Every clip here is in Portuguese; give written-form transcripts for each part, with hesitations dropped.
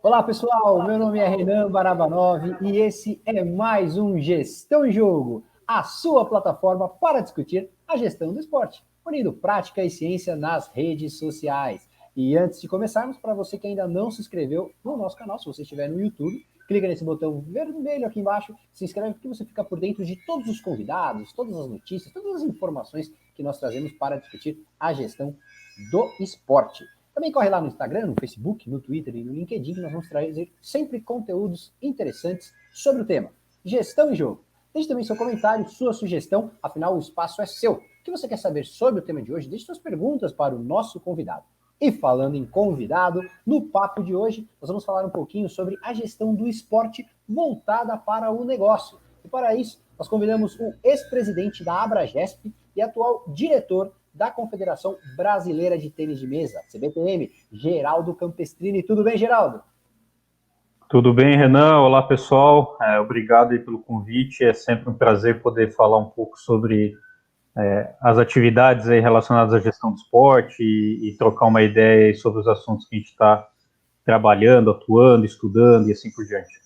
Olá, pessoal. Meu nome é Renan Barabanov e esse é mais um Gestão em Jogo, a sua plataforma para discutir a gestão do esporte, unindo prática e ciência nas redes sociais. E antes de começarmos, para você que ainda não se inscreveu no nosso canal, se você estiver no YouTube, clica nesse botão vermelho aqui embaixo, se inscreve porque você fica por dentro de todos os convidados, todas as notícias, todas as informações que nós trazemos para discutir a gestão do esporte. Também corre lá no Instagram, no Facebook, no Twitter e no LinkedIn, que nós vamos trazer sempre conteúdos interessantes sobre o tema. Gestão em jogo. Deixe também seu comentário, sua sugestão, afinal o espaço é seu. O que você quer saber sobre o tema de hoje? Deixe suas perguntas para o nosso convidado. E falando em convidado, no papo de hoje, nós vamos falar um pouquinho sobre a gestão do esporte voltada para o negócio. E para isso, nós convidamos o ex-presidente da Abragesp e atual diretor da Confederação Brasileira de Tênis de Mesa, CBTM, Geraldo Campestrini. Tudo bem, Geraldo? Tudo bem, Renan? Olá, pessoal. Obrigado aí pelo convite. É sempre um prazer poder falar um pouco sobre as atividades aí relacionadas à gestão do esporte e trocar uma ideia sobre os assuntos que a gente está trabalhando, atuando, estudando e assim por diante.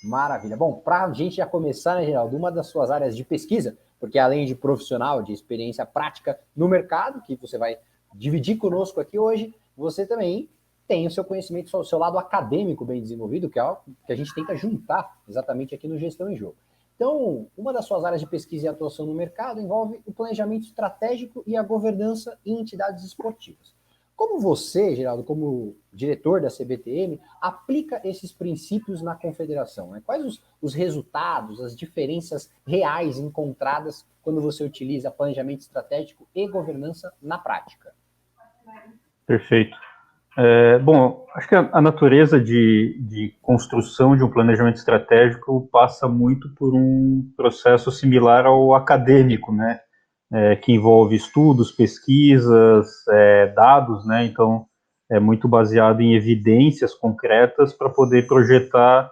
Maravilha. Bom, para a gente já começar, né, Geraldo, uma das suas áreas de pesquisa, porque além de profissional, de experiência prática no mercado, que você vai dividir conosco aqui hoje, você também tem o seu conhecimento, o seu lado acadêmico bem desenvolvido, que é algo que a gente tenta juntar exatamente aqui no Gestão em Jogo. Então, uma das suas áreas de pesquisa e atuação no mercado envolve o planejamento estratégico e a governança em entidades esportivas. Como você, Geraldo, como diretor da CBTM, aplica esses princípios na confederação? Né? Quais os resultados, as diferenças reais encontradas quando você utiliza planejamento estratégico e governança na prática? Perfeito. Bom, acho que a natureza de construção de um planejamento estratégico passa muito por um processo similar ao acadêmico, né? Que envolve estudos, pesquisas, dados, né? Então, é muito baseado em evidências concretas para poder projetar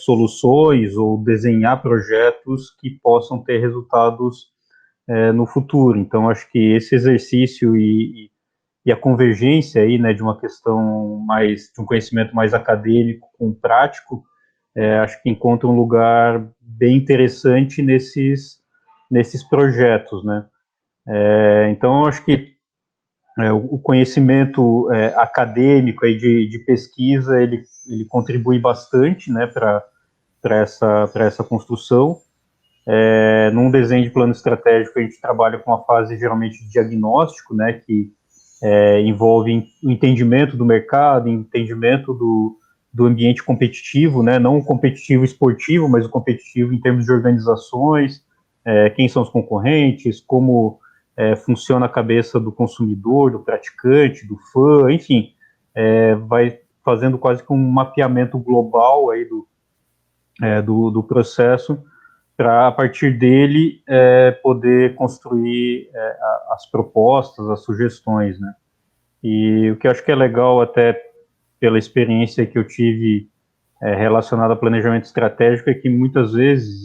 soluções ou desenhar projetos que possam ter resultados no futuro. Então, acho que esse exercício e a convergência aí, né, de uma questão mais, de um conhecimento mais acadêmico com prático, acho que encontra um lugar bem interessante nesses projetos, né. Então, acho que o conhecimento acadêmico aí de pesquisa, ele contribui bastante, né, para essa construção. Num desenho de plano estratégico, a gente trabalha com uma fase geralmente de diagnóstico, né, que envolve o entendimento do mercado, entendimento do ambiente competitivo, né, não o competitivo esportivo, mas o competitivo em termos de organizações, quem são os concorrentes, como funciona a cabeça do consumidor, do praticante, do fã, enfim, vai fazendo quase que um mapeamento global aí do processo, para, a partir dele, poder construir as propostas, as sugestões, né? E o que eu acho que é legal, até pela experiência que eu tive relacionada a planejamento estratégico, é que muitas vezes,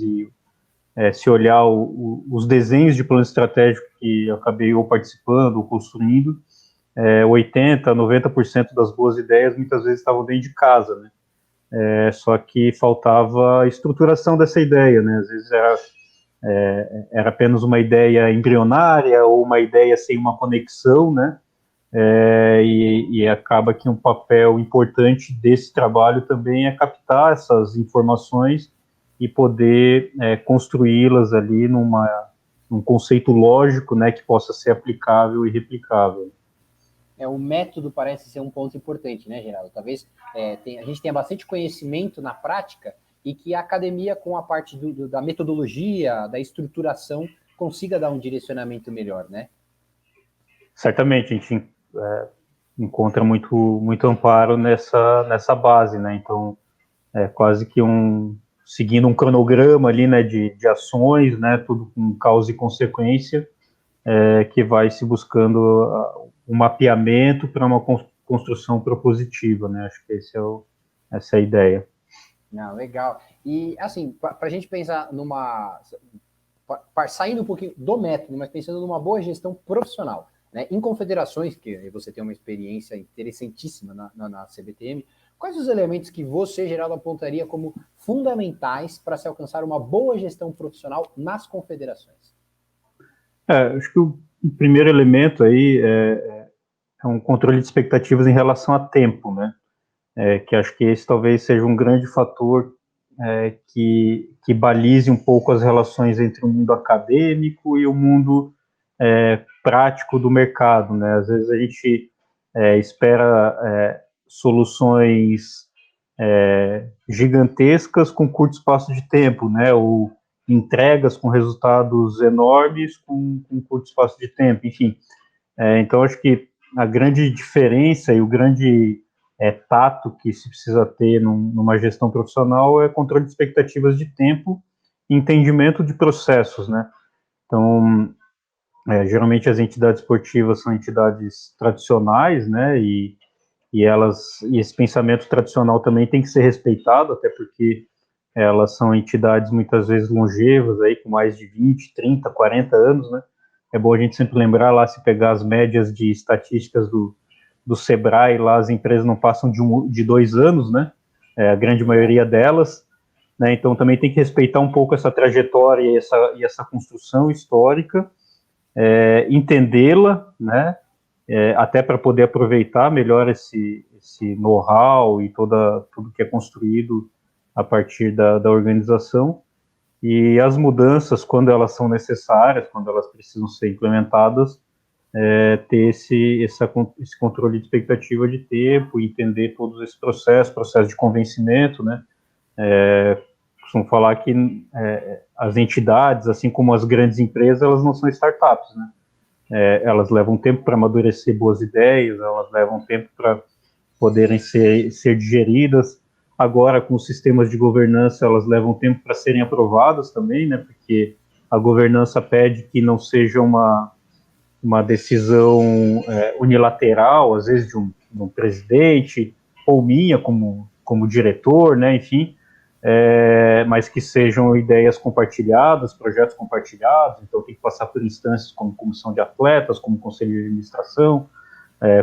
se olhar os desenhos de plano estratégico que eu acabei ou participando ou construindo, 80%, 90% das boas ideias muitas vezes estavam dentro de casa, né? Só que faltava estruturação dessa ideia, né? Às vezes era apenas uma ideia embrionária ou uma ideia sem uma conexão, né? E acaba que um papel importante desse trabalho também é captar essas informações e poder construí-las ali num conceito lógico, né, que possa ser aplicável e replicável. O método parece ser um ponto importante, né, Geraldo? Talvez a gente tenha bastante conhecimento na prática e que a academia, com a parte da metodologia, da estruturação, consiga dar um direcionamento melhor, né? Certamente, a gente encontra muito amparo nessa base, né? Então, quase que seguindo um cronograma ali, né, de ações, né, tudo com causa e consequência, que vai se buscando um mapeamento para uma construção propositiva, né? Acho que essa é a ideia. Não, legal. E, assim, para a gente pensar saindo um pouquinho do método, mas pensando numa boa gestão profissional, né? Em confederações, que você tem uma experiência interessantíssima na CBTM, quais os elementos que você, Geraldo, apontaria como fundamentais para se alcançar uma boa gestão profissional nas confederações? Acho que o primeiro elemento aí é um controle de expectativas em relação a tempo, né? Que acho que esse talvez seja um grande fator que balize um pouco as relações entre o mundo acadêmico e o mundo prático do mercado, né? Às vezes a gente espera soluções gigantescas com curto espaço de tempo, né? Ou entregas com resultados enormes com curto espaço de tempo, enfim. Então, acho que a grande diferença e o grande tato que se precisa ter numa gestão profissional é controle de expectativas de tempo e entendimento de processos, né? Então, geralmente as entidades esportivas são entidades tradicionais, né? E esse pensamento tradicional também tem que ser respeitado, até porque elas são entidades muitas vezes longevas, aí com mais de 20, 30, 40 anos, né? É bom a gente sempre lembrar lá, se pegar as médias de estatísticas do Sebrae, lá as empresas não passam de 2 anos, né? A grande maioria delas, né? Então também tem que respeitar um pouco essa trajetória e essa construção histórica, entendê-la, né? Até para poder aproveitar melhor esse know-how e tudo que é construído a partir da organização. E as mudanças, quando elas são necessárias, quando elas precisam ser implementadas, ter esse controle de expectativa de tempo, entender todos esses processo de convencimento, né? Costumo falar que as entidades, assim como as grandes empresas, elas não são startups, né? Elas levam tempo para amadurecer boas ideias, elas levam tempo para poderem ser digeridas. Agora, com os sistemas de governança, elas levam tempo para serem aprovadas também, né? Porque a governança pede que não seja uma decisão unilateral, às vezes de um presidente, ou minha como diretor, né? Enfim, mas que sejam ideias compartilhadas, projetos compartilhados, então tem que passar por instâncias como comissão de atletas, como conselho de administração,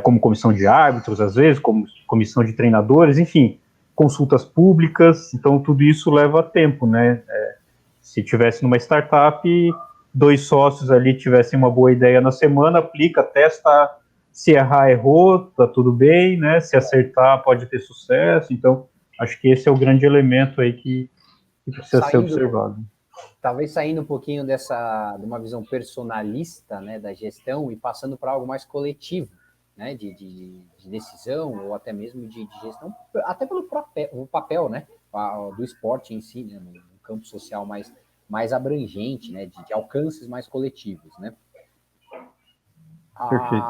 como comissão de árbitros, às vezes, como comissão de treinadores, enfim, consultas públicas, então tudo isso leva tempo, né? Se tivesse numa startup, 2 sócios ali tivessem uma boa ideia na semana, aplica, testa, se errar, errou, tá tudo bem, né? Se acertar, pode ter sucesso, então acho que esse é o grande elemento aí que precisa ser observado. Talvez saindo um pouquinho de uma visão personalista, né, da gestão e passando para algo mais coletivo, né, de decisão ou até mesmo de gestão, até pelo o papel, né, do esporte em si, né, no campo social mais abrangente, né, de alcances mais coletivos, né. Perfeito.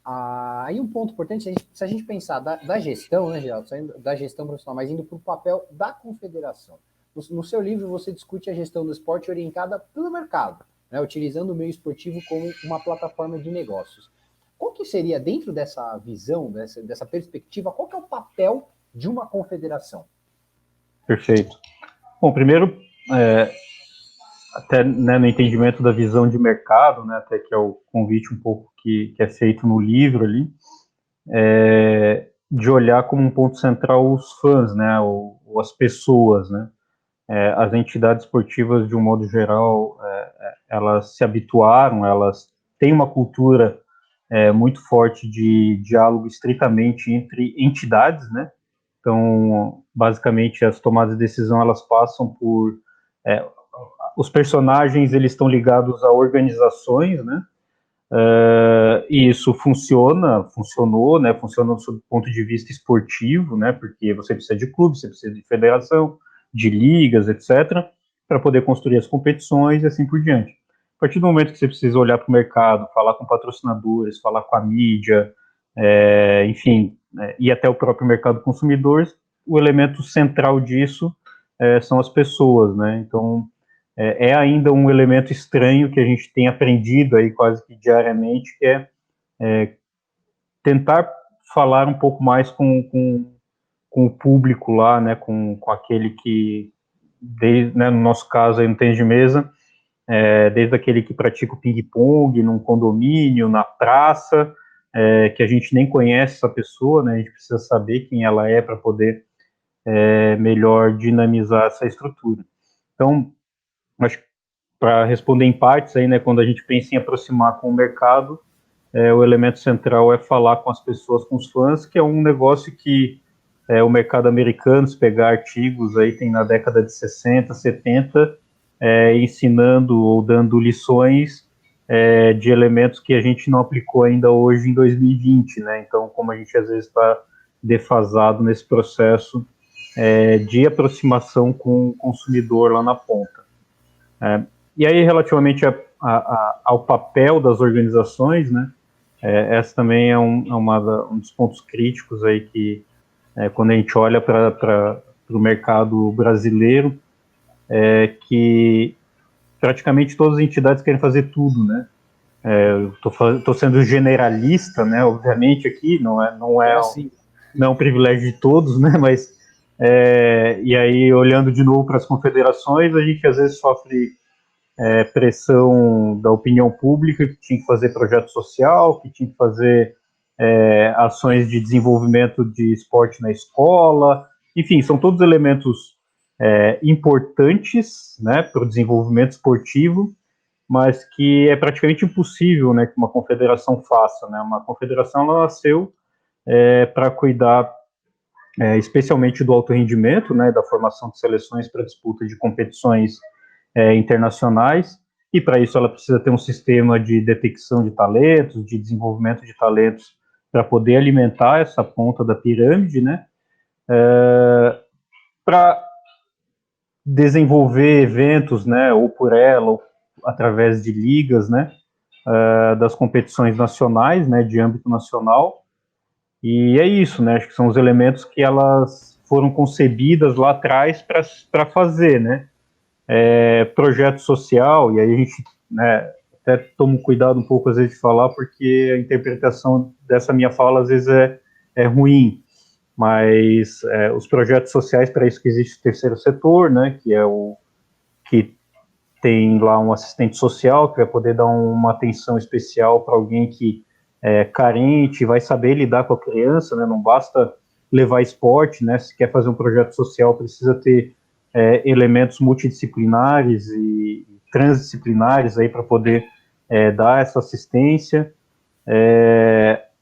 Aí um ponto importante, se a gente pensar da gestão, né, Geraldo, saindo da gestão profissional, mas indo para o papel da confederação. No seu livro, você discute a gestão do esporte orientada pelo mercado, né, utilizando o meio esportivo como uma plataforma de negócios. Qual que seria, dentro dessa visão, dessa perspectiva, qual que é o papel de uma confederação? Perfeito. Bom, primeiro, até né, no entendimento da visão de mercado, né, até que é o convite um pouco que é feito no livro ali, de olhar como um ponto central os fãs, né, ou as pessoas, né. As entidades esportivas, de um modo geral, elas se habituaram, elas têm uma cultura muito forte de diálogo estritamente entre entidades, né? Então, basicamente, as tomadas de decisão, elas passam por... os personagens, eles estão ligados a organizações, né? E isso funcionou, né? Funciona do ponto de vista esportivo, né? Porque você precisa de clube, você precisa de federação, de ligas, etc., para poder construir as competições e assim por diante. A partir do momento que você precisa olhar para o mercado, falar com patrocinadores, falar com a mídia, enfim, e até o próprio mercado consumidor, o elemento central disso são as pessoas, né? Então, ainda um elemento estranho que a gente tem aprendido aí quase que diariamente, que é tentar falar um pouco mais com o público lá, né, com aquele que, no nosso caso aí no tênis de mesa, desde aquele que pratica o ping-pong num condomínio, na praça, que a gente nem conhece essa pessoa, né? A gente precisa saber quem ela é para poder melhor dinamizar essa estrutura. Então, acho que para responder em partes aí, né, quando a gente pensa em aproximar com o mercado, o elemento central é falar com as pessoas, com os fãs, que é um negócio que o mercado americano, se pegar artigos aí, tem na década de 60, 70, ensinando ou dando lições de elementos que a gente não aplicou ainda hoje em 2020, né? Então, como a gente às vezes está defasado nesse processo de aproximação com o consumidor lá na ponta. E aí, relativamente ao papel das organizações, né? Essa também é um dos pontos críticos aí que, quando a gente olha para o mercado brasileiro, que praticamente todas as entidades querem fazer tudo, né? Estou sendo generalista, né? Obviamente aqui não é um privilégio de todos, né? Mas e aí olhando de novo para as confederações, a gente às vezes sofre pressão da opinião pública, que tinha que fazer projeto social, que tinha que fazer ações de desenvolvimento de esporte na escola, enfim, são todos elementos importantes, né, para o desenvolvimento esportivo, mas que é praticamente impossível, né, que uma confederação faça, né? Uma confederação ela nasceu para cuidar especialmente do alto rendimento, né, da formação de seleções para disputa de competições internacionais, e para isso ela precisa ter um sistema de detecção de talentos, de desenvolvimento de talentos, para poder alimentar essa ponta da pirâmide, né, para desenvolver eventos, né, ou por ela, ou através de ligas, né, das competições nacionais, né, de âmbito nacional. E é isso, né? Acho que são os elementos que elas foram concebidas lá atrás para fazer, né? Projeto social, e aí a gente, né, até tomo cuidado um pouco às vezes de falar, porque a interpretação dessa minha fala às vezes é ruim, mas os projetos sociais, para isso que existe o terceiro setor, né? Que é o que tem lá um assistente social que vai poder dar uma atenção especial para alguém que é carente, vai saber lidar com a criança, né? Não basta levar esporte, né? Se quer fazer um projeto social, precisa ter elementos multidisciplinares e transdisciplinares aí para poder dar essa assistência.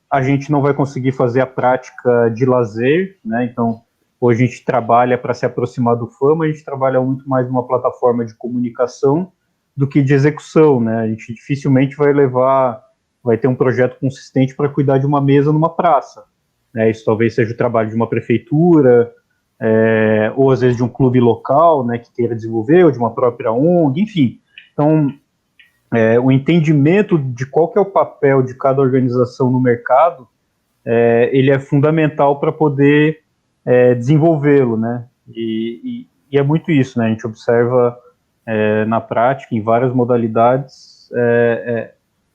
A gente não vai conseguir fazer a prática de lazer, né? Então, hoje a gente trabalha para se aproximar do fã, mas a gente trabalha muito mais numa plataforma de comunicação do que de execução, né? A gente dificilmente vai ter um projeto consistente para cuidar de uma mesa numa praça, né? Isso talvez seja o trabalho de uma prefeitura, ou às vezes de um clube local, né, que queira desenvolver, ou de uma própria ONG, enfim. Então, o entendimento de qual que é o papel de cada organização no mercado, ele é fundamental para poder desenvolvê-lo, né? E é muito isso, né? A gente observa na prática, em várias modalidades,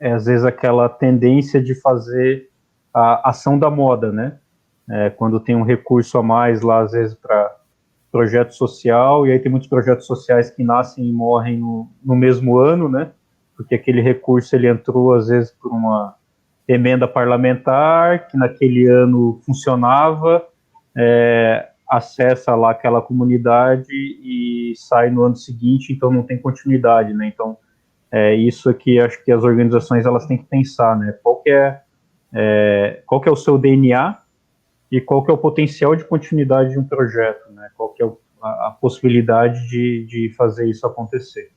às vezes aquela tendência de fazer a ação da moda, né? Quando tem um recurso a mais lá, às vezes, para projeto social, e aí tem muitos projetos sociais que nascem e morrem no mesmo ano, né? Porque aquele recurso ele entrou, às vezes, por uma emenda parlamentar, que naquele ano funcionava, acessa lá aquela comunidade e sai no ano seguinte, então não tem continuidade, né? Então, isso aqui acho que as organizações elas têm que pensar, né? Qual que é o seu DNA e qual que é o potencial de continuidade de um projeto, né? Qual que é a possibilidade de fazer isso acontecer.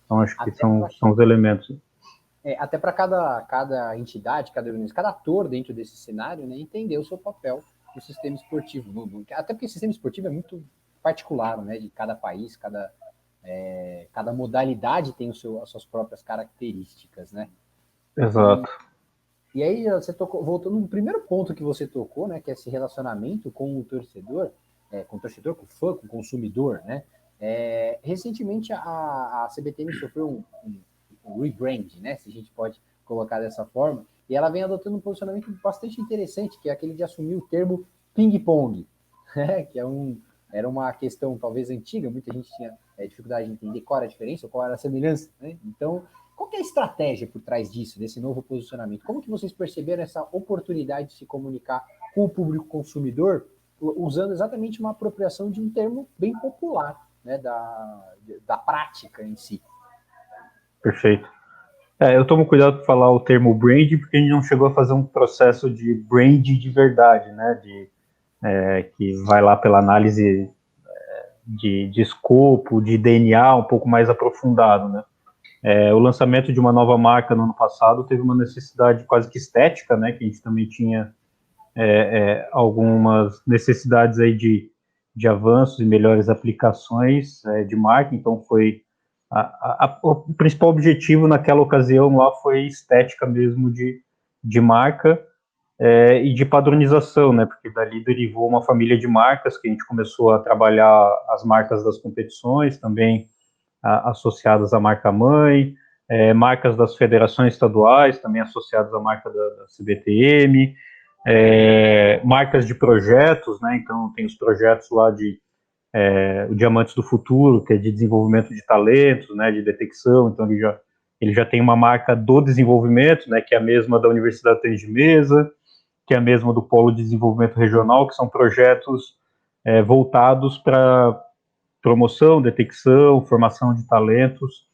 Então, acho que são os elementos. Até para cada entidade, cada organização, cada ator dentro desse cenário, né, entender o seu papel no sistema esportivo. Até porque o sistema esportivo é muito particular, né, de cada país, cada modalidade tem as suas próprias características, né? Exato. E aí você tocou, voltando no primeiro ponto que você tocou, né, que é esse relacionamento com o torcedor, com o fã, com o consumidor, né? Recentemente a CBTM sofreu um rebrand, né, se a gente pode colocar dessa forma, e ela vem adotando um posicionamento bastante interessante, que é aquele de assumir o termo ping-pong, né, que é era uma questão talvez antiga, muita gente tinha dificuldade de entender qual era a diferença, ou qual era a semelhança, né? Então, qual que é a estratégia por trás disso, desse novo posicionamento? Como que vocês perceberam essa oportunidade de se comunicar com o público consumidor usando exatamente uma apropriação de um termo bem popular, né, da prática em si? Perfeito. Eu tomo cuidado para falar o termo brand, porque a gente não chegou a fazer um processo de brand de verdade, né? Que vai lá pela análise de escopo, de DNA um pouco mais aprofundado, né? O lançamento de uma nova marca no ano passado teve uma necessidade quase que estética, né? Que a gente também tinha algumas necessidades aí de avanços e melhores aplicações de marca, então foi o principal objetivo naquela ocasião lá foi estética mesmo de marca e de padronização, né? Porque dali derivou uma família de marcas que a gente começou a trabalhar as marcas das competições, também associadas à marca-mãe, marcas das federações estaduais, também associadas à marca da CBTM, marcas de projetos, né? Então tem os projetos lá o Diamantes do Futuro, que é de desenvolvimento de talentos, né? De detecção, então ele já tem uma marca do desenvolvimento, né? Que é a mesma da Universidade Tênis de Mesa, que é a mesma do Polo de Desenvolvimento Regional, que são projetos voltados para promoção, detecção, formação de talentos.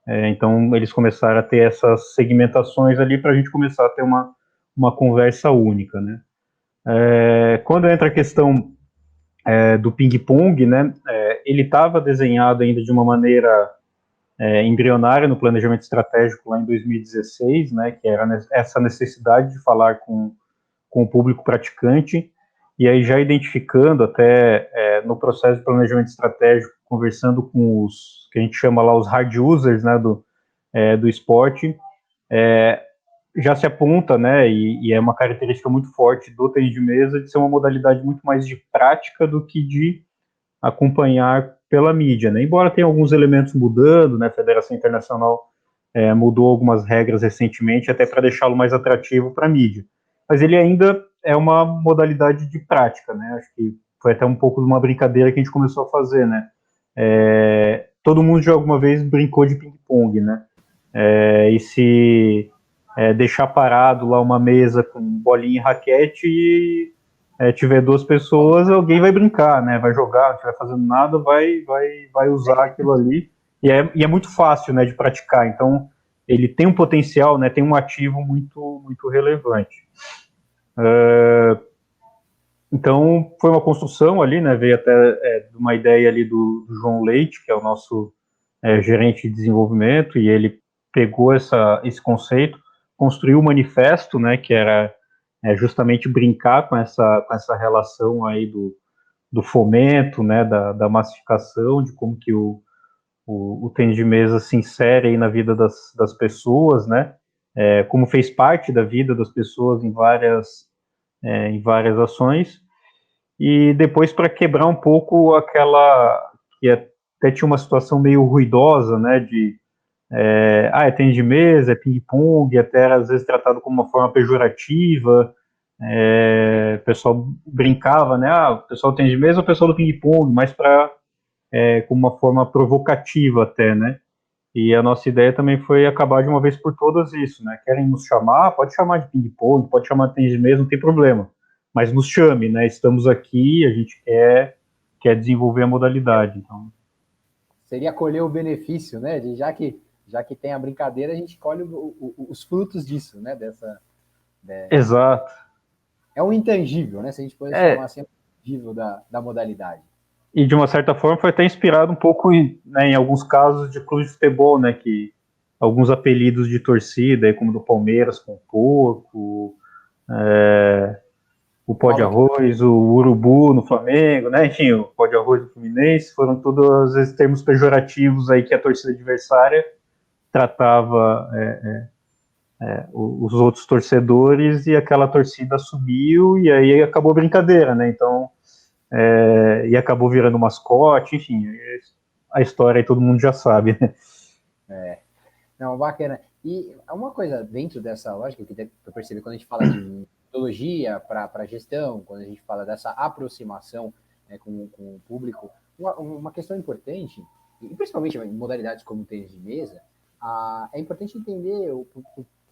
Então, eles começaram a ter essas segmentações ali para a gente começar a ter uma conversa única, né? Quando entra a questão do ping-pong, né? Ele estava desenhado ainda de uma maneira embrionária no planejamento estratégico lá em 2016, né? Que era essa necessidade de falar com o público praticante, e aí já identificando até no processo de planejamento estratégico, conversando com os que a gente chama lá os hard users, né, do esporte, já se aponta, né, e é uma característica muito forte do tênis de mesa de ser uma modalidade muito mais de prática do que de acompanhar pela mídia, né, embora tenha alguns elementos mudando, né, a Federação Internacional mudou algumas regras recentemente até para deixá-lo mais atrativo para a mídia, mas ele ainda é uma modalidade de prática, né, acho que foi até um pouco de uma brincadeira que a gente começou a fazer, né, todo mundo já alguma vez brincou de ping-pong, né, e se deixar parado lá uma mesa com bolinha e raquete e tiver duas pessoas, alguém vai brincar, né? Vai jogar, não estiver fazendo nada, vai usar aquilo ali. E é muito fácil, né, de praticar. Então, ele tem um potencial, né? Tem um ativo muito, muito relevante. Então, foi uma construção ali, né? Veio até de uma ideia ali do João Leite, que é o nosso gerente de desenvolvimento, e ele pegou esse conceito, construiu um manifesto, né, que era justamente brincar com essa relação aí do fomento, né, da massificação, de como que o tênis de mesa se insere aí na vida das pessoas, né, como fez parte da vida das pessoas em várias ações, e depois para quebrar um pouco aquela que até tinha uma situação meio ruidosa, né, é tênis de mesa, é ping-pong, até era, às vezes tratado como uma forma pejorativa, o pessoal brincava, né, o pessoal do tênis de mesa ou o pessoal do ping-pong, mas como uma forma provocativa até, né, e a nossa ideia também foi acabar de uma vez por todas isso, né, querem nos chamar, pode chamar de ping-pong, pode chamar de tênis de mesa, não tem problema, mas nos chame, né, estamos aqui, a gente quer desenvolver a modalidade, então... Seria colher o benefício, né? Já que tem a brincadeira, a gente colhe os frutos disso, né? Exato. É um intangível, né? Se a gente pudesse chamar assim, é um intangível da modalidade. E de uma certa forma foi até inspirado um pouco em alguns casos de clube de futebol, né? Que alguns apelidos de torcida, como do Palmeiras com o Porco, o Pó de Arroz, o Urubu no Flamengo, né? Enfim, o Pó de Arroz do Fluminense, foram todos às vezes termos pejorativos aí que a torcida adversária tratava os outros torcedores e aquela torcida subiu e aí acabou a brincadeira, né? Então, e acabou virando mascote, enfim, a história aí todo mundo já sabe, né? Não, bacana. E uma coisa dentro dessa lógica que eu percebi quando a gente fala de metodologia para gestão, quando a gente fala dessa aproximação com o público. Uma questão importante, e principalmente em modalidades como tênis de mesa, é importante entender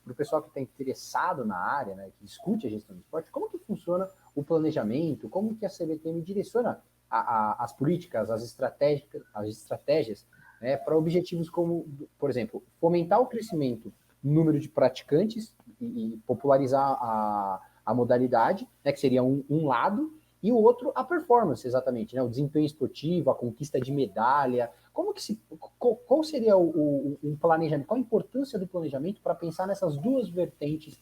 para o pessoal que está interessado na área, né, que discute a gestão do esporte, como que funciona o planejamento, como que a CBTM direciona as políticas, as estratégias, né, para objetivos como, por exemplo, fomentar o crescimento no número de praticantes e popularizar a modalidade, né, que seria um lado, e o outro a performance, exatamente, né, o desempenho esportivo, a conquista de medalha. Qual seria o planejamento, qual a importância do planejamento para pensar nessas duas vertentes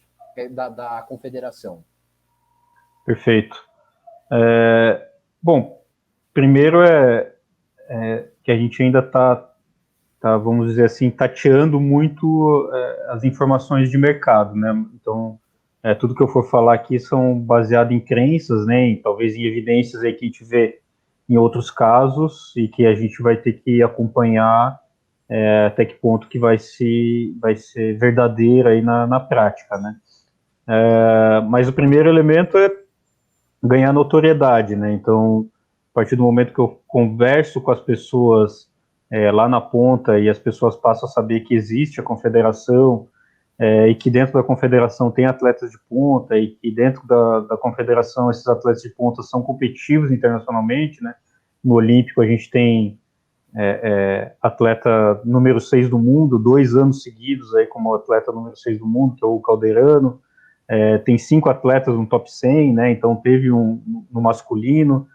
da confederação? Perfeito. Bom, primeiro que a gente ainda está, vamos dizer assim, tateando muito as informações de mercado, né? Então, tudo que eu for falar aqui são baseado em crenças, né? E talvez em evidências aí que a gente vê em outros casos e que a gente vai ter que acompanhar até que ponto que vai ser verdadeira aí na prática, né? Mas o primeiro elemento é ganhar notoriedade, né? Então, a partir do momento que eu converso com as pessoas lá na ponta e as pessoas passam a saber que existe a confederação e que dentro da confederação tem atletas de ponta e que dentro da confederação esses atletas de ponta são competitivos internacionalmente, né? No Olímpico a gente tem atleta número 6 do mundo, 2 anos seguidos aí como atleta número 6 do mundo, que é o Calderano. Tem 5 atletas no top 100, né? Então teve no masculino.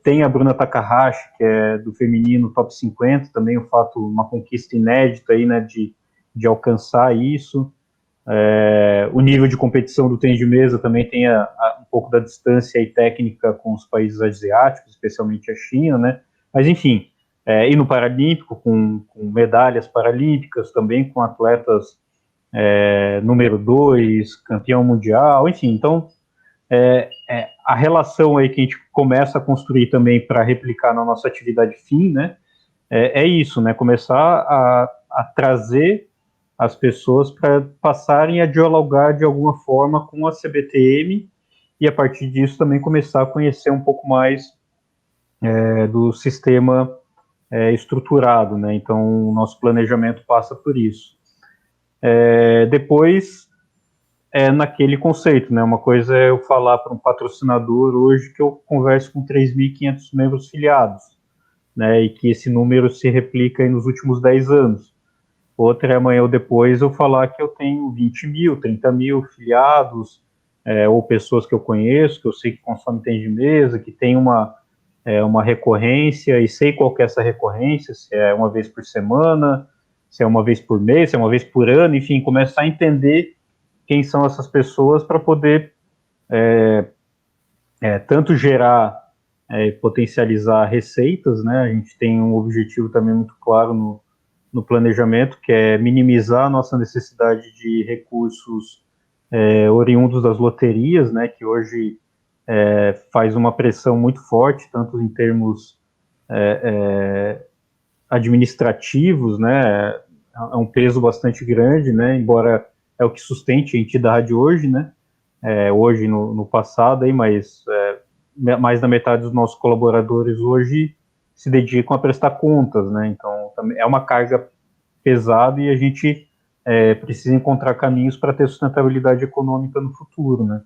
Tem a Bruna Takahashi, que é do feminino top 50, também uma conquista inédita aí, né? De alcançar isso. O nível de competição do tênis de mesa também tem um pouco da distância aí técnica com os países asiáticos, especialmente a China, né? Mas, enfim, e no Paralímpico, com medalhas paralímpicas, também com atletas número 2, campeão mundial, enfim. Então, a relação aí que a gente começa a construir também para replicar na nossa atividade fim, né? Isso, né? Começar a trazer as pessoas para passarem a dialogar de alguma forma com a CBTM e a partir disso também começar a conhecer um pouco mais do sistema estruturado, né? Então o nosso planejamento passa por isso. Depois naquele conceito, né? Uma coisa é eu falar para um patrocinador hoje que eu converso com 3.500 membros filiados, né? E que esse número se replica aí nos últimos 10 anos. Outra é amanhã ou depois eu falar que eu tenho 20 mil, 30 mil filiados, ou pessoas que eu conheço, que eu sei que consomem tênis de mesa, que tem uma recorrência e sei qual que é essa recorrência, se é uma vez por semana, se é uma vez por mês, se é uma vez por ano, enfim, começar a entender quem são essas pessoas para poder tanto gerar e potencializar receitas, né? A gente tem um objetivo também muito claro no planejamento, que é minimizar a nossa necessidade de recursos oriundos das loterias, né, que hoje faz uma pressão muito forte, tanto em termos administrativos, né, é um peso bastante grande, né, embora é o que sustente a entidade hoje, né, hoje no passado, aí, mas mais da metade dos nossos colaboradores hoje se dedicam a prestar contas, né? Então é uma carga pesada e a gente precisa encontrar caminhos para ter sustentabilidade econômica no futuro, né?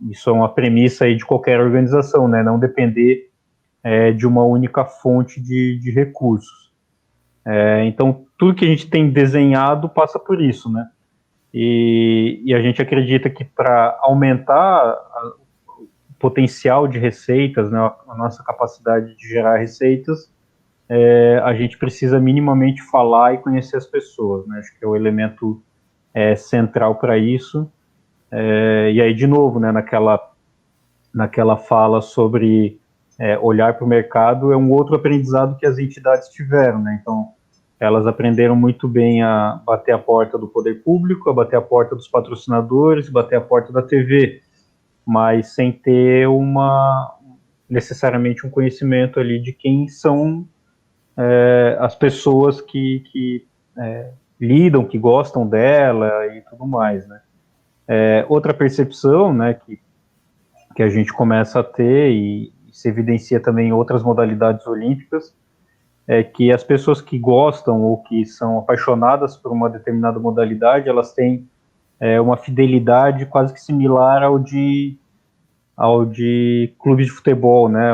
Isso é uma premissa aí de qualquer organização, né? Não depender de uma única fonte de recursos. Então tudo que a gente tem desenhado passa por isso, né? E a gente acredita que para aumentar potencial de receitas, né, a nossa capacidade de gerar receitas, a gente precisa minimamente falar e conhecer as pessoas, né? Acho que é o elemento central para isso. E aí, de novo, né, naquela fala sobre olhar para o mercado, é um outro aprendizado que as entidades tiveram, né? Então, elas aprenderam muito bem a bater a porta do poder público, a bater a porta dos patrocinadores, bater a porta da TV, mas sem ter necessariamente um conhecimento ali de quem são as pessoas que lidam, que gostam dela e tudo mais, né? Outra percepção, né, que que a gente começa a ter, e se evidencia também em outras modalidades olímpicas, é que as pessoas que gostam ou que são apaixonadas por uma determinada modalidade, elas têm uma fidelidade quase que similar ao de clubes de futebol, né,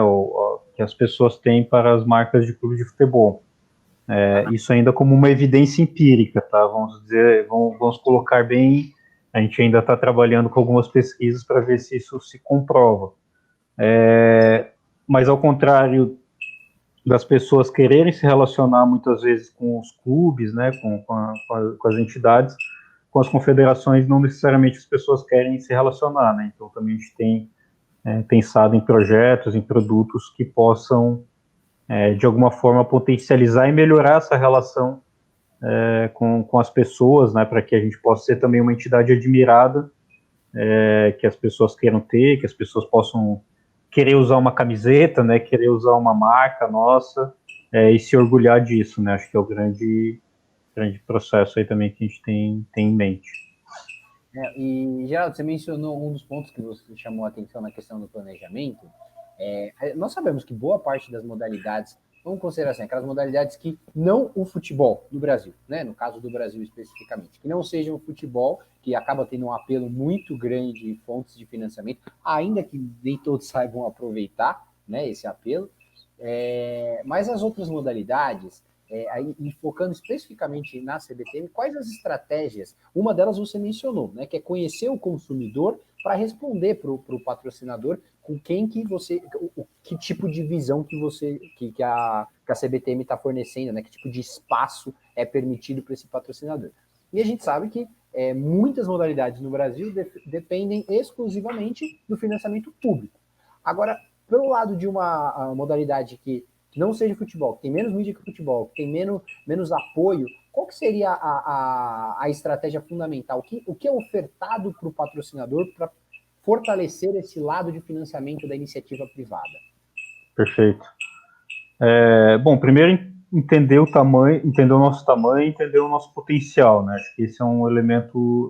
que as pessoas têm para as marcas de clubes de futebol. Isso ainda como uma evidência empírica, tá? Vamos dizer, vamos colocar bem, a gente ainda está trabalhando com algumas pesquisas para ver se isso se comprova. Mas ao contrário das pessoas quererem se relacionar muitas vezes com os clubes, né, com as entidades, com as confederações, não necessariamente as pessoas querem se relacionar, né? Então também a gente tem pensado em projetos, em produtos que possam, de alguma forma, potencializar e melhorar essa relação com as pessoas, né, para que a gente possa ser também uma entidade admirada, que as pessoas queiram ter, que as pessoas possam querer usar uma camiseta, né, querer usar uma marca nossa, e se orgulhar disso, né? Acho que é o grande processo aí também que a gente tem em mente. E, Geraldo, você mencionou um dos pontos que você chamou a atenção na questão do planejamento. Nós sabemos que boa parte das modalidades, vamos considerar assim, aquelas modalidades que não o futebol no Brasil, né? No caso do Brasil especificamente, que não sejam o futebol, que acaba tendo um apelo muito grande de fontes de financiamento, ainda que nem todos saibam aproveitar, né, esse apelo. Mas as outras modalidades, e focando especificamente na CBTM, quais as estratégias? Uma delas você mencionou, né, que é conhecer o consumidor para responder para o patrocinador com quem que você, que tipo de visão que a CBTM está fornecendo, né, que tipo de espaço é permitido para esse patrocinador. E a gente sabe que muitas modalidades no Brasil dependem exclusivamente do financiamento público. Agora, pelo lado de uma modalidade que não seja futebol, que tem menos mídia que futebol, que tem menos apoio, qual que seria a estratégia fundamental? O que é ofertado para o patrocinador para fortalecer esse lado de financiamento da iniciativa privada? Perfeito. Bom, primeiro entender o nosso tamanho, entender o nosso potencial, né? Acho que esse é um elemento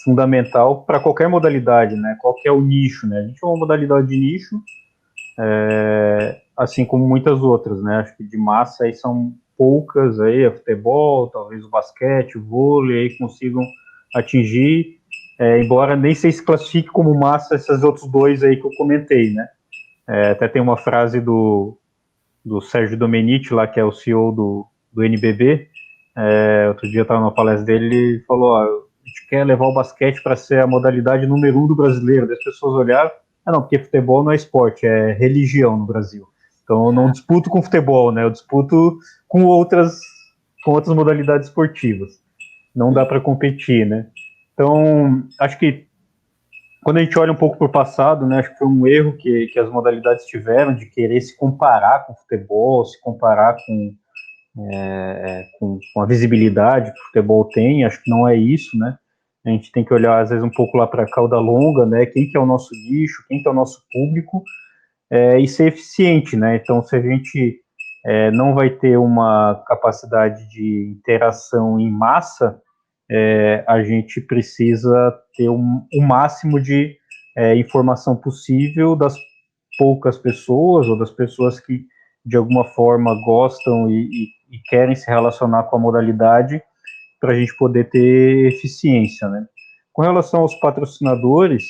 fundamental para qualquer modalidade, né? Qual que é o nicho, né? A gente é uma modalidade de nicho, assim como muitas outras, né? Acho que de massa aí são poucas aí, futebol, talvez o basquete, o vôlei, aí consigam atingir, embora nem sei se classifique como massa esses outros dois aí que eu comentei, né? Até tem uma frase do Sérgio Domenici, lá, que é o CEO do NBB. Outro dia eu estava numa palestra dele, ele falou, a gente quer levar o basquete para ser a modalidade número 1 do brasileiro. As pessoas olharam, não, porque futebol não é esporte, é religião no Brasil. Então eu não disputo com futebol, né? Eu disputo com outras modalidades esportivas. Não dá para competir, né? Então, acho que quando a gente olha um pouco para o passado, né, acho que foi um erro que as modalidades tiveram de querer se comparar com o futebol, se comparar com a visibilidade que o futebol tem. Acho que não é isso, né? A gente tem que olhar, às vezes, um pouco lá para a cauda longa, né? Quem que é o nosso nicho, quem que é o nosso público, e ser eficiente, né? Então, se a gente não vai ter uma capacidade de interação em massa, a gente precisa ter o máximo de informação possível das poucas pessoas ou das pessoas que de alguma forma gostam e querem se relacionar com a modalidade, para a gente poder ter eficiência, né? Com relação aos patrocinadores,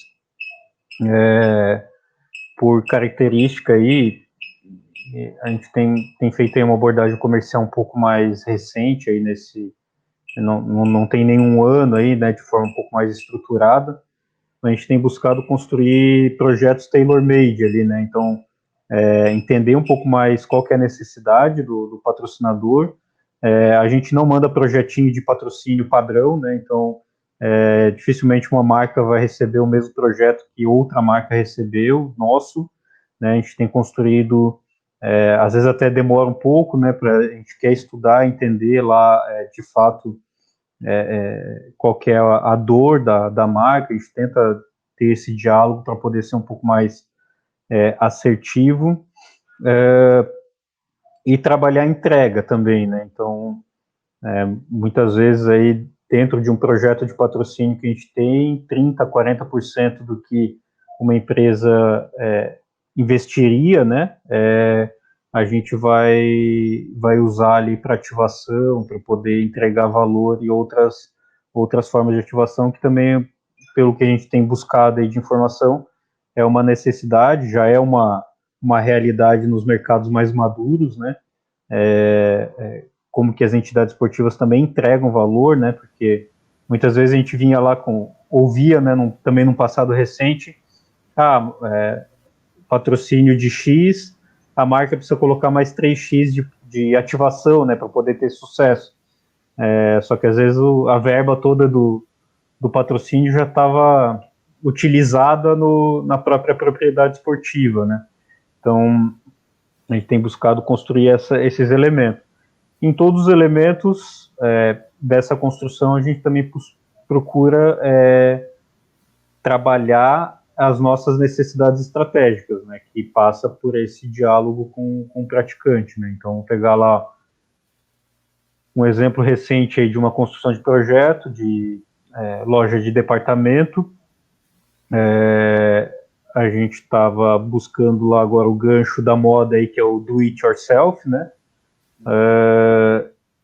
por característica aí, a gente tem feito aí uma abordagem comercial um pouco mais recente aí não tem nenhum ano aí, né, de forma um pouco mais estruturada. A gente tem buscado construir projetos tailor-made ali, né? Então, entender um pouco mais qual que é a necessidade do patrocinador. A gente não manda projetinho de patrocínio padrão, né? Então, dificilmente uma marca vai receber o mesmo projeto que outra marca recebeu, nosso, né? A gente tem construído, às vezes até demora um pouco, né? A gente quer estudar, entender lá, de fato, qual que é a dor da marca. A gente tenta ter esse diálogo para poder ser um pouco mais assertivo, e trabalhar a entrega também, né? Então, muitas vezes aí dentro de um projeto de patrocínio que a gente tem, 30%, 40% do que uma empresa investiria, né? A gente vai usar ali para ativação, para poder entregar valor e outras formas de ativação que também, pelo que a gente tem buscado aí de informação, é uma necessidade, já é uma realidade nos mercados mais maduros, né? Como que as entidades esportivas também entregam valor, né? Porque muitas vezes a gente vinha lá ouvia, né? Também num passado recente, patrocínio de X, a marca precisa colocar mais 3x de ativação, né? Para poder ter sucesso. Só que às vezes a verba toda do patrocínio já estava utilizada na própria propriedade esportiva, né? Então, a gente tem buscado construir esses elementos. Em todos os elementos dessa construção, a gente também procura trabalhar as nossas necessidades estratégicas, né? Que passa por esse diálogo com o praticante, né? Então, vou pegar lá um exemplo recente aí de uma construção de projeto de loja de departamento. A gente estava buscando lá agora o gancho da moda aí, que é o do it yourself, né?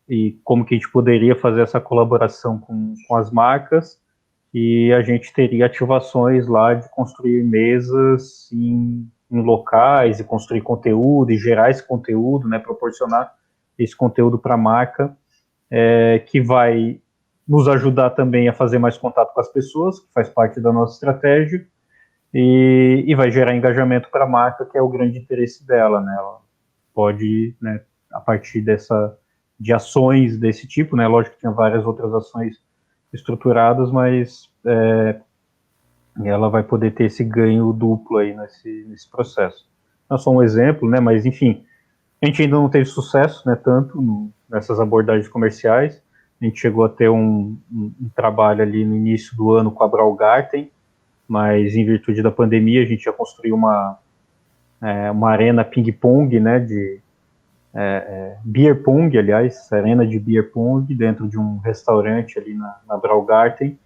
E como que a gente poderia fazer essa colaboração com as marcas, e a gente teria ativações lá de construir mesas em locais e construir conteúdo e gerar esse conteúdo, né? Proporcionar esse conteúdo para a marca, que vai nos ajudar também a fazer mais contato com as pessoas, que faz parte da nossa estratégia, e vai gerar engajamento para a marca, que é o grande interesse dela, né? Ela pode, né, a partir de ações desse tipo, né? Lógico que tinha várias outras ações estruturadas, mas ela vai poder ter esse ganho duplo aí nesse processo. Não é só um exemplo, né? Mas enfim, a gente ainda não teve sucesso, né? Tanto nessas abordagens comerciais. A gente chegou a ter um trabalho ali no início do ano com a Braugarten, mas em virtude da pandemia a gente já construiu uma arena ping-pong, né, de beer pong, aliás, arena de beer pong dentro de um restaurante ali na Braugarten,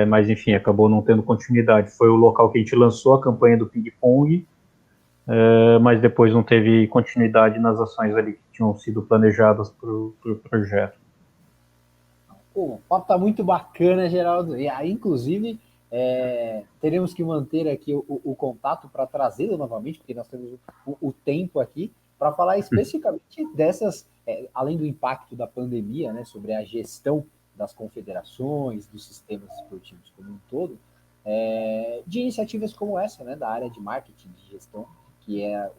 mas enfim, acabou não tendo continuidade. Foi o local que a gente lançou a campanha do ping-pong, mas depois não teve continuidade nas ações ali que tinham sido planejadas para o projeto. Pô, o papo tá muito bacana, Geraldo. E aí, inclusive, teremos que manter aqui o contato para trazê-lo novamente, porque nós temos o tempo aqui para falar especificamente dessas, além do impacto da pandemia, né, sobre a gestão das confederações, dos sistemas esportivos como um todo, de iniciativas como essa, né, da área de marketing, de gestão, que é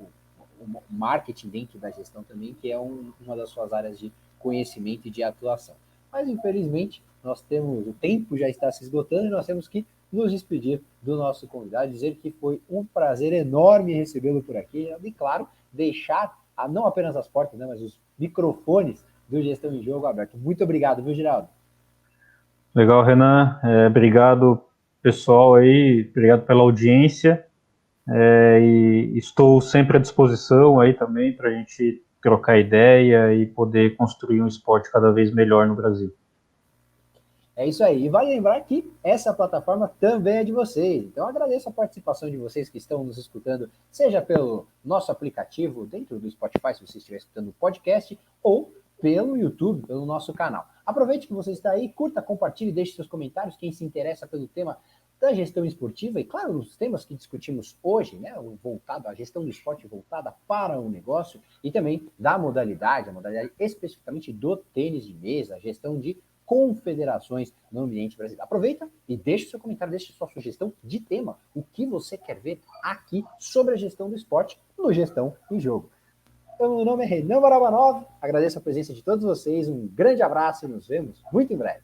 o marketing dentro da gestão também, que é uma das suas áreas de conhecimento e de atuação. Mas, infelizmente, o tempo já está se esgotando e nós temos que nos despedir do nosso convidado, dizer que foi um prazer enorme recebê-lo por aqui e, claro, deixar não apenas as portas, né, mas os microfones do Gestão em Jogo aberto. Muito obrigado, viu, Geraldo? Legal, Renan. Obrigado, pessoal aí. Obrigado pela audiência. E estou sempre à disposição aí também para a gente trocar ideia e poder construir um esporte cada vez melhor no Brasil. É isso aí. E vale lembrar que essa plataforma também é de vocês. Então agradeço a participação de vocês que estão nos escutando, seja pelo nosso aplicativo dentro do Spotify, se você estiver escutando o podcast, ou pelo YouTube, pelo nosso canal. Aproveite que você está aí, curta, compartilhe, deixe seus comentários. Quem se interessa pelo tema da gestão esportiva e, claro, os temas que discutimos hoje, né, a gestão do esporte voltada para o negócio e também da modalidade, a modalidade especificamente do tênis de mesa, a gestão de confederações no ambiente brasileiro. Aproveita e deixe seu comentário, deixe sua sugestão de tema, o que você quer ver aqui sobre a gestão do esporte no Gestão em Jogo. Então, meu nome é Renan Barabanov, agradeço a presença de todos vocês, um grande abraço e nos vemos muito em breve.